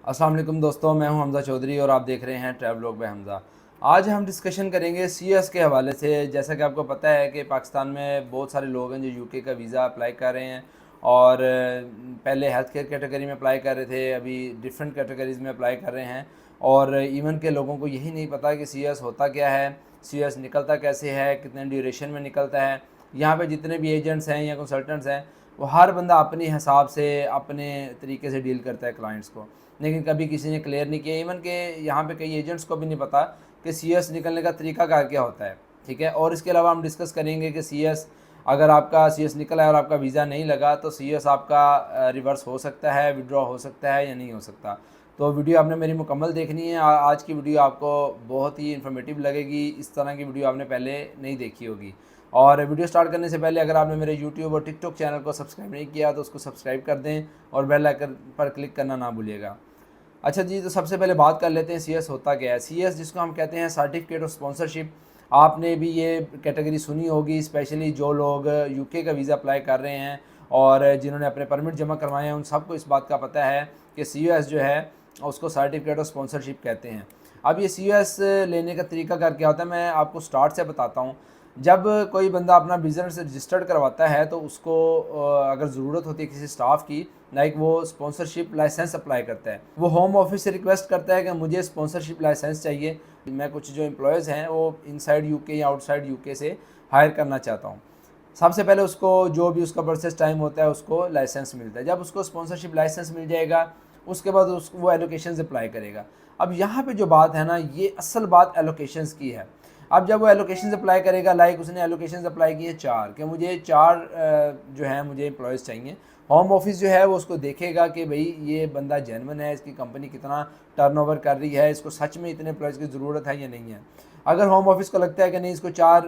अस्सलाम वालेकुम दोस्तों, मैं हूं हमज़ा चौधरी और आप देख रहे हैं ट्रैवलॉग बाय हमज़ा। आज हम डिस्कशन करेंगे सीएस के हवाले से। जैसा कि आपको पता है कि पाकिस्तान में बहुत सारे लोग हैं जो यूके का वीज़ा अप्लाई कर रहे हैं और पहले हेल्थ केयर कैटेगरी में अप्लाई कर रहे थे, अभी डिफरेंट कैटेगरीज़ में अप्लाई कर रहे हैं। और इवन के लोगों को यही नहीं पता कि सीएस होता क्या है, सीएस निकलता कैसे है, कितने ड्यूरेशन में निकलता है। यहाँ पे जितने भी एजेंट्स हैं या कंसल्टेंट्स हैं, वो हर बंदा अपने हिसाब से अपने तरीके से डील करता है क्लाइंट्स को, लेकिन कभी किसी ने क्लियर नहीं किया। इवन के यहाँ पे कई एजेंट्स को भी नहीं पता कि सीएस निकलने का तरीका कार क्या होता है। ठीक है, और इसके अलावा हम डिस्कस करेंगे कि सीएस, अगर आपका सीएस निकला है और आपका वीज़ा नहीं लगा तो सीएस आपका रिवर्स हो सकता है, विड्रॉ हो सकता है या नहीं हो सकता। तो वीडियो आपने मेरी मुकम्मल देखनी है। आज की वीडियो आपको बहुत ही इन्फॉर्मेटिव लगेगी, इस तरह की वीडियो आपने पहले नहीं देखी होगी। और वीडियो स्टार्ट करने से पहले अगर आपने मेरे यूट्यूब और टिकटॉक चैनल को सब्सक्राइब नहीं किया तो उसको सब्सक्राइब कर दें और बेल आइकन पर क्लिक करना ना भूलिएगा। अच्छा जी, तो सबसे पहले बात कर लेते हैं सीएस होता क्या है। सीएस जिसको हम कहते हैं सर्टिफिकेट ऑफ स्पॉन्सरशिप, आपने भी ये कैटेगरी सुनी होगी, स्पेशली जो लोग यूके का वीज़ा अप्लाई कर रहे हैं और जिन्होंने अपने परमिट जमा करवाए हैं उन सबको इस बात का पता है कि सीएस जो है उसको सर्टिफिकेट ऑफ स्पॉन्सरशिप कहते हैं। अब ये सीएस लेने का तरीका कर क्या होता है, मैं आपको स्टार्ट से बताता हूँ। जब कोई बंदा अपना बिज़नेस रजिस्टर्ड करवाता है तो उसको अगर ज़रूरत होती है किसी स्टाफ की, लाइक वो स्पॉन्सरशिप लाइसेंस अप्लाई करता है, वो होम ऑफिस से रिक्वेस्ट करता है कि मुझे स्पॉन्सरशिप लाइसेंस चाहिए, मैं कुछ जो एम्प्लॉयज़ हैं वो इनसाइड यूके या आउटसाइड यूके से हायर करना चाहता हूँ। सबसे पहले उसको जो भी उसका प्रोसेस टाइम होता है उसको लाइसेंस मिलता है। जब उसको स्पॉन्सरशिप लाइसेंस मिल जाएगा उसके बाद वो एलोकेशन अप्लाई करेगा। अब यहाँ पे जो बात है ना, ये असल बात एलोकेशंस की है। अब जब वो एलोकेशन अप्लाई करेगा, लाइक उसने एलोकेशन अप्लाई किए 4 कि मुझे 4 जो है मुझे एम्प्लॉयज़ चाहिए। होम ऑफिस जो है वो उसको देखेगा कि भाई ये बंदा जेन्युइन है, इसकी कंपनी कितना टर्नओवर कर रही है, इसको सच में इतने एम्प्लॉयज़ की ज़रूरत है या नहीं है। अगर होम ऑफिस को लगता है कि नहीं इसको 4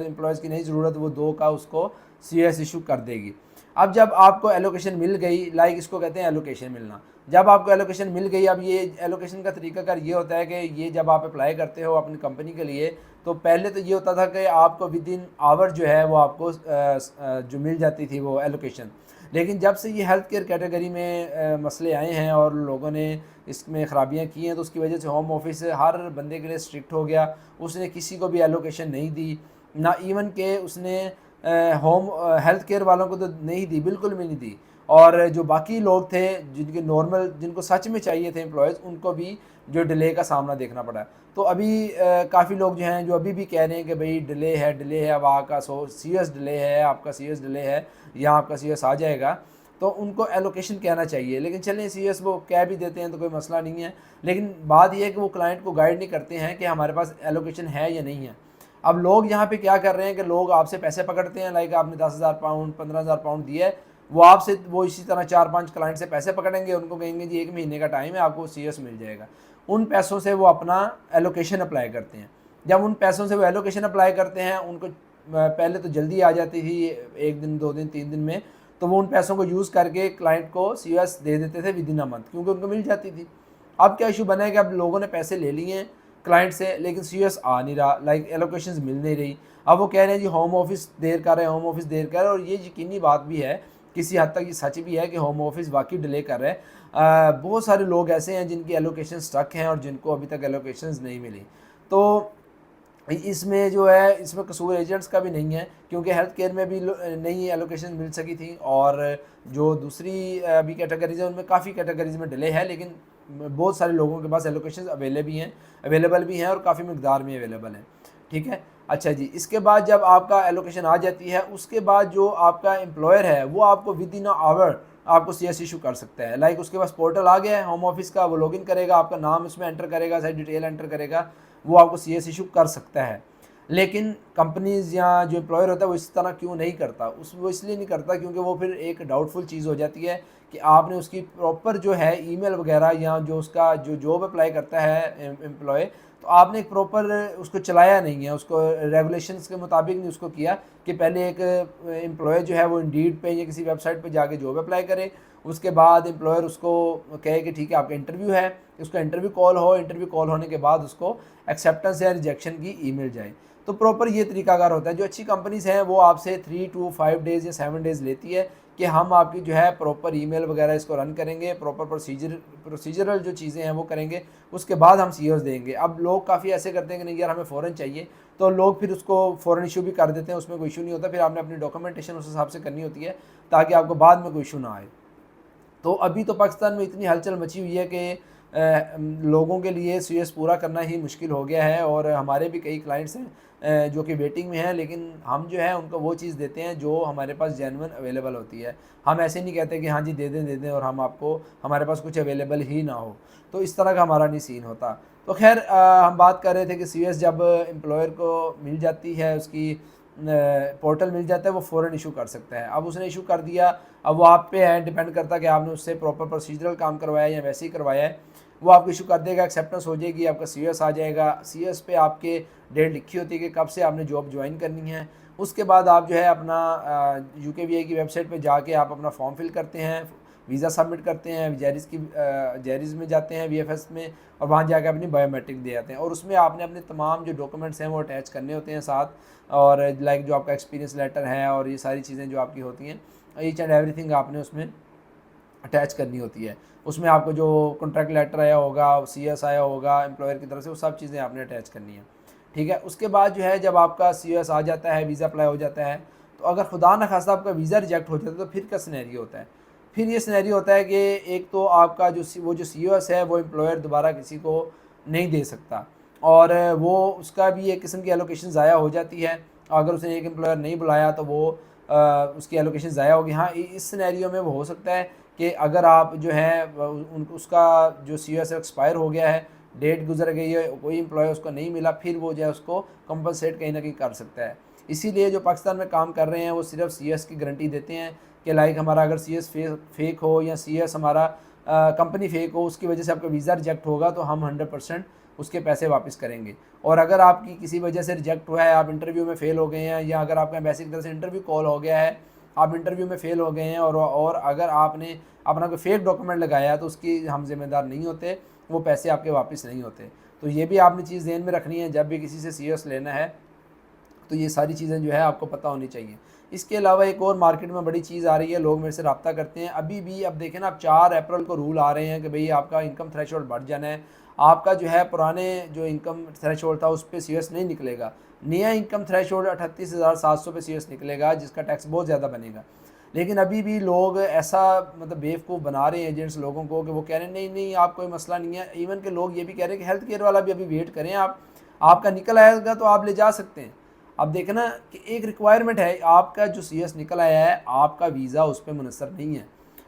एम्प्लॉयज़ की नहीं ज़रूरत, वो 2 का उसको सीएस इशू कर देगी। अब जब आपको एलोकेशन मिल गई, लाइक इसको कहते हैं एलोकेशन मिलना। जब आपको एलोकेशन मिल गई, अब ये एलोकेशन का तरीकाकार ये होता है कि ये जब आप अप्लाई करते हो अपनी कंपनी के लिए, तो पहले तो ये होता था कि आपको विद इन आवर जो है वो आपको जो मिल जाती थी वो एलोकेशन। लेकिन जब से ये हेल्थ केयर कैटेगरी में मसले आए हैं और लोगों ने इसमें ख़राबियाँ की हैं, तो उसकी वजह से होम ऑफिस हर बंदे के लिए स्ट्रिक्ट हो गया। उसने किसी को भी एलोकेशन नहीं दी, ना इवन के उसने होम हेल्थ केयर वालों को तो नहीं दी, बिल्कुल भी नहीं दी। और जो बाकी लोग थे जिनके नॉर्मल, जिनको सच में चाहिए थे एम्प्लॉयज़, उनको भी जो डिले का सामना देखना पड़ा। तो अभी काफ़ी लोग जो हैं जो अभी भी कह रहे हैं कि भाई डिले है, अब आपका सीएस डिले है, आपका सीएस डिले है या आपका सीएस आ जाएगा, तो उनको एलोकेशन कहना चाहिए। लेकिन चलें, सीएस वो कह भी देते हैं तो कोई मसला नहीं है। लेकिन बात यह है कि वो क्लाइंट को गाइड नहीं करते हैं कि हमारे पास एलोकेशन है या नहीं है। अब लोग यहाँ पे क्या कर रहे हैं कि लोग आपसे पैसे पकड़ते हैं, लाइक आपने 10,000 पाउंड 15,000 पाउंड दिया है, वो इसी तरह 4-5 क्लाइंट से पैसे पकड़ेंगे, उनको कहेंगे जी 1 महीने का टाइम है, आपको सीएस मिल जाएगा। उन पैसों से वो अपना एलोकेशन अप्लाई करते हैं। जब उन पैसों से वो एलोकेशन अप्लाई करते हैं, उनको पहले तो जल्दी आ जाती थी 1 दिन 2 दिन 3 दिन में, तो वो उन पैसों को यूज़ करके क्लाइंट को सीएस दे देते थे विद इन अ मंथ, क्योंकि उनको मिल जाती थी। अब क्या इशू बना है कि अब लोगों ने पैसे ले लिए हैं क्लाइंट से, लेकिन सीएस आ नहीं रहा, लाइक एलोकेशंस मिल नहीं रही। अब वो कह रहे हैं जी होम ऑफिस देर कर रहे हैं, होम ऑफिस देर कर रहे हैं, और ये यकीनी बात भी है, किसी हद तक ये सच भी है कि होम ऑफिस वाकई डिले कर रहे हैं। बहुत सारे लोग ऐसे हैं जिनकी एलोकेशन स्टक हैं और जिनको अभी तक एलोकेशंस नहीं मिली। तो इसमें जो है, इसमें कसूर एजेंट्स का भी नहीं है, क्योंकि हेल्थ केयर में भी नई एलोकेशन मिल सकी थी, और जो दूसरी अभी कैटेगरीज है उनमें काफ़ी कैटेगरीज में डिले है, लेकिन बहुत सारे लोगों के पास एलोकेशन अवेलेबल भी हैं और काफ़ी मकदार में अवेलेबल हैं। ठीक है, अच्छा जी, इसके बाद जब आपका एलोकेशन आ जाती है, उसके बाद जो आपका एम्प्लॉयर है वो आपको विद इन आवर आपको सीएस इशू कर सकता है। लाइक उसके पास पोर्टल आ गया है होम ऑफिस का, वो लॉगिन करेगा, आपका नाम उसमें एंटर करेगा, सारी डिटेल एंटर करेगा, वो आपको सीएस इशू कर सकता है। लेकिन कंपनीज़ या जो एम्प्लॉयर होता है वो इस तरह क्यों नहीं करता, वो इसलिए नहीं करता क्योंकि वो फिर एक डाउटफुल चीज़ हो जाती है कि आपने उसकी प्रॉपर जो है ईमेल वगैरह, या जो उसका जो जॉब अप्लाई करता है एम्प्लॉय, तो आपने एक प्रॉपर उसको चलाया नहीं है, उसको रेगुलेशंस के मुताबिक नहीं उसको किया कि पहले एक एम्प्लॉय जो है वो इंडीड पे या किसी वेबसाइट पे जाके जॉब अप्लाई करे, उसके बाद एम्प्लॉयर उसको कहे कि ठीक है आपका इंटरव्यू है, उसका इंटरव्यू कॉल होने के बाद उसको एक्सेप्टेंस या रिजेक्शन की ईमेल जाए। तो प्रॉपर ये तरीकाकार होता है। जो अच्छी कंपनीज़ हैं वो आपसे 3 to 5 डेज़ या 7 डेज़ लेती है कि हम आपकी जो है प्रॉपर ईमेल वगैरह इसको रन करेंगे, प्रॉपर प्रोसीजरल जो चीज़ें हैं वो करेंगे, उसके बाद हम सीओस देंगे। अब लोग काफ़ी ऐसे करते हैं कि नहीं यार हमें फ़ौरन चाहिए, तो लोग फिर उसको फ़ौरन इशू भी कर देते हैं, उसमें कोई इशू नहीं होता। फिर आपने अपनी डॉक्यूमेंटेशन उस हिसाब से करनी होती है ताकि आपको बाद में कोई इशू ना आए। तो अभी तो पाकिस्तान में इतनी हलचल मची हुई है कि लोगों के लिए सीएस पूरा करना ही मुश्किल हो गया है, और हमारे भी कई क्लाइंट्स हैं जो कि वेटिंग में हैं, लेकिन हम जो है उनको वो चीज़ देते हैं जो हमारे पास जेन्युइन अवेलेबल होती है। हम ऐसे नहीं कहते कि हाँ जी दे दें और हम आपको हमारे पास कुछ अवेलेबल ही ना हो, तो इस तरह का हमारा नहीं सीन होता। तो खैर हम बात कर रहे थे कि सीएस जब एम्प्लॉयर को मिल जाती है, उसकी पोर्टल मिल जाता है, वो फ़ौरन इशू कर सकता है। अब उसने इशू कर दिया, अब वो आप पे है, डिपेंड करता है कि आपने उससे प्रॉपर प्रोसीजरल काम करवाया या वैसे ही करवाया है। वो आपको इशू कर देगा, एक्सेप्टेंस हो जाएगी, आपका सीएस आ जाएगा। सीएस पे आपके डेट लिखी होती है कि कब से आपने जॉब ज्वाइन करनी है। उसके बाद आप जो है अपना यूकेवीआई की वेबसाइट पे जाके आप अपना फॉर्म फिल करते हैं, वीज़ा सबमिट करते हैं, जैरिज़ में जाते हैं, वीएफएस में, और वहाँ जाकर अपनी बायोमेट्रिक दे आते हैं। और उसमें आपने अपने तमाम जो डॉक्यूमेंट्स हैं वो अटैच करने होते हैं साथ, और लाइक जो आपका एक्सपीरियंस लेटर है और ये सारी चीज़ें जो आपकी होती हैं, ईच एंड एवरीथिंग आपने उसमें अटैच करनी होती है। उसमें आपको जो कॉन्ट्रैक्ट लेटर आया होगा, सीएस आया होगा एम्प्लॉयर की तरफ से, वो सब चीज़ें आपने अटैच करनी है। ठीक है, उसके बाद जो है जब आपका सीएस आ जाता है, वीज़ा अप्लाई हो जाता है, तो अगर खुदा न खास्ता आपका वीज़ा रिजेक्ट हो जाता है तो फिर क्या सिनेरियो होता है? फिर ये सिनेरियो होता है कि एक तो आपका वो जो सीएस है वो एम्प्लॉयर दोबारा किसी को नहीं दे सकता, और वो उसका भी एक किस्म की एलोकेशन ज़ाया हो जाती है। अगर उसने एक एम्प्लॉयर नहीं बुलाया तो वो उसकी एलोकेशन ज़ाया होगी। हाँ, इस सिनेरियो में वो हो सकता है कि अगर आप जो है उसका जो सीएस एक्सपायर हो गया है, डेट गुजर गई है, कोई एम्प्लॉय उसको नहीं मिला, फिर वो जो है उसको कंपनसेट कहीं ना कहीं कर सकता है। इसीलिए जो पाकिस्तान में काम कर रहे हैं वो सिर्फ सीएस की गारंटी देते हैं कि लाइक हमारा अगर सीएस फेक हो या सीएस हमारा कंपनी फेक हो, उसकी वजह से आपका वीज़ा रिजेक्ट होगा, तो हम 100% उसके पैसे वापस करेंगे। और अगर आपकी किसी वजह से रिजेक्ट हुआ है, आप इंटरव्यू में फ़ेल हो गए हैं, या अगर आपका एम्बेसी की तरफ से इंटरव्यू कॉल हो गया है, आप इंटरव्यू में फ़ेल हो गए हैं, और अगर आपने अपना कोई फेक डॉक्यूमेंट लगाया है, तो उसकी हम जिम्मेदार नहीं होते, वो पैसे आपके वापस नहीं होते। तो ये भी आपने चीज़ ध्यान में रखनी है जब भी किसी से सीएस लेना है, तो ये सारी चीज़ें जो है आपको पता होनी चाहिए। इसके अलावा एक और मार्केट में बड़ी चीज़ आ रही है, लोग मेरे से रब्ता करते हैं अभी भी। अब देखें ना, अब 4 अप्रैल को रूल आ रहे हैं कि भाई आपका इनकम थ्रेशोल्ड बढ़ जाना है, आपका जो है पुराने जो इनकम थ्रेशोल्ड था उस पर सीएस नहीं निकलेगा, नया इनकम थ्रेशोल्ड 38,700 पे सीएस निकलेगा, जिसका टैक्स बहुत ज़्यादा बनेगा। लेकिन अभी भी लोग ऐसा मतलब बेवकूफ़ बना रहे हैं एजेंट्स लोगों को, कि वो कह रहे हैं नहीं नहीं आप कोई मसला नहीं है। इवन के लोग ये भी कह रहे हैं कि हेल्थ केयर वाला भी अभी वेट करें, आप आपका निकल आएगा तो आप ले जा सकते हैं। अब देखना कि एक रिक्वायरमेंट है, आपका जो सीएस निकल आया है, आपका वीज़ा उस पर मुनसर नहीं है।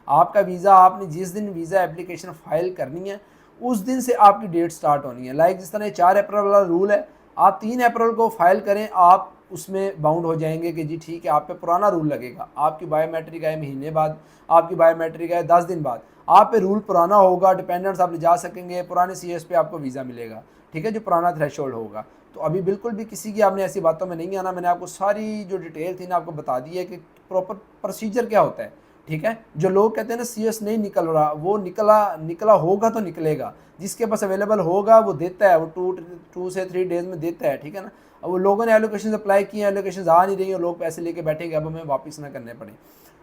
आपका वीज़ा आपने जिस दिन वीज़ा एप्लीकेशन फ़ाइल करनी है उस दिन से आपकी डेट स्टार्ट होनी है। लाइक जिस तरह 4 अप्रैल वाला रूल है, आप 3 अप्रैल को फ़ाइल करें, आप उसमें बाउंड हो जाएंगे कि जी ठीक है, आप पे पुराना रूल लगेगा। आपकी बायोमेट्रिक आए महीने बाद, आपकी बायोमेट्रिक आए 10 दिन बाद, आप पे रूल पुराना होगा, डिपेंडेंट्स आप ले जा सकेंगे, पुराने सीएस पे आपको वीज़ा मिलेगा। ठीक है, जो पुराना थ्रेशोल्ड होगा। तो अभी बिल्कुल भी किसी की आपने ऐसी बातों में नहीं आना। मैंने आपको सारी जो डिटेल थी ना आपको बता दी है कि प्रॉपर प्रोसीजर क्या होता है। ठीक है, जो लोग कहते हैं ना सीएस नहीं निकल रहा, वो निकला होगा तो निकलेगा। जिसके पास अवेलेबल होगा वो देता है, वो 2 से 3 डेज में देता है। ठीक है ना, अब वो लोगों ने एलोकेशन अप्लाई किए हैं, एलोकेशन आ नहीं रही है, लोग पैसे लेके बैठेंगे, अब हमें वापस ना करने पड़े।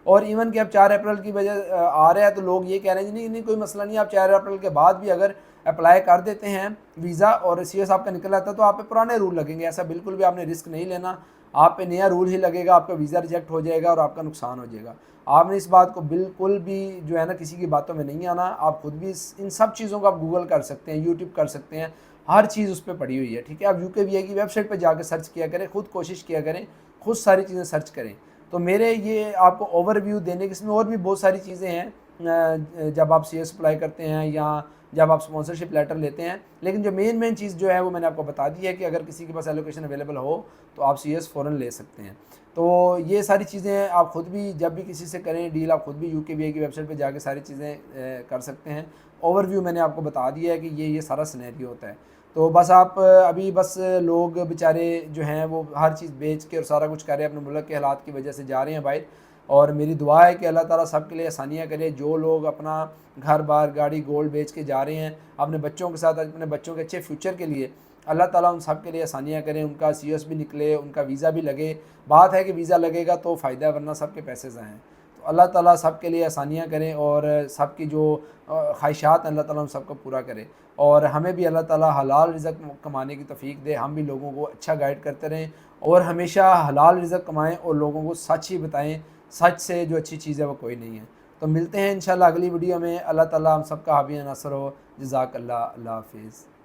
और इवन कि अब 4 अप्रैल की वजह आ रहा है, तो लोग ये कह रहे हैं नहीं नहीं कोई मसला नहीं, आप 4 अप्रैल के बाद भी अगर अप्लाई कर देते हैं वीज़ा और सीएस आपका निकल आता है तो आप पे पुराने रूल लगेंगे। ऐसा बिल्कुल भी आपने रिस्क नहीं लेना, आप पे नया रूल ही लगेगा, आपका वीज़ा रिजेक्ट हो जाएगा और आपका नुकसान हो जाएगा। आपने इस बात को बिल्कुल भी जो है ना किसी की बातों में नहीं आना। आप खुद भी इन सब चीज़ों को आप गूगल कर सकते हैं, यूट्यूब कर सकते हैं, हर चीज़ उस पर पड़ी हुई है। ठीक है, आप यूकेवीआई की वेबसाइट पर जाकर सर्च किया करें, खुद कोशिश किया करें, खुद सारी चीज़ें सर्च करें। तो मेरे ये आपको ओवरव्यू देने के, इसमें और भी बहुत सारी चीज़ें हैं जब आप सीएस अप्लाई करते हैं या जब आप स्पॉन्सरशिप लेटर लेते हैं, लेकिन जो मेन चीज़ जो है वो मैंने आपको बता दी है कि अगर किसी के पास एलोकेशन अवेलेबल हो तो आप सीएस फ़ौरन ले सकते हैं। तो ये सारी चीज़ें आप ख़ुद भी जब भी किसी से करें डील, आप ख़ुद भी यूकेवीआई की वेबसाइट पे जाके सारी चीज़ें कर सकते हैं। ओवरव्यू मैंने आपको बता दिया है कि ये सारा सिनेरियो होता है। तो बस आप अभी बस लोग बेचारे जो हैं वो हर चीज़ बेच के और सारा कुछ कर रहे हैं, अपने मुल्क के हालात की वजह से जा रहे हैं बाहर। और मेरी दुआ है कि अल्लाह ताला सब के लिए आसानियाँ करे। जो लोग अपना घर बार गाड़ी गोल्ड बेच के जा रहे हैं अपने बच्चों के साथ, अपने बच्चों के अच्छे फ्यूचर के लिए, अल्लाह ताला उन सब के लिए आसानियाँ करें, उनका सीएस भी निकले, उनका वीज़ा भी लगे। बात है कि वीज़ा लगेगा तो फ़ायदा है, वरना सब के पैसे ज़ाएँ हैं। तो अल्लाह ताला सब के लिए आसानियाँ करें और सबकी जो ख्वाहिशात अल्लाह ताला उन सबको पूरा करे और हमें भी अल्लाह ताला हलाल रिज़्क़ कमाने की तौफ़ीक दे। हम भी लोगों को अच्छा गाइड करते रहें और हमेशा हलाल रिज़्क़ कमाएँ और लोगों को सच ही बताएँ। सच से जो अच्छी चीज़ है वो कोई नहीं है। तो मिलते हैं इंशाल्लाह अगली वीडियो में। अल्लाह ताला हम सबका हाफ़िज़ नासर हो। जज़ाकल्लाह। अल्लाह हाफ़िज़।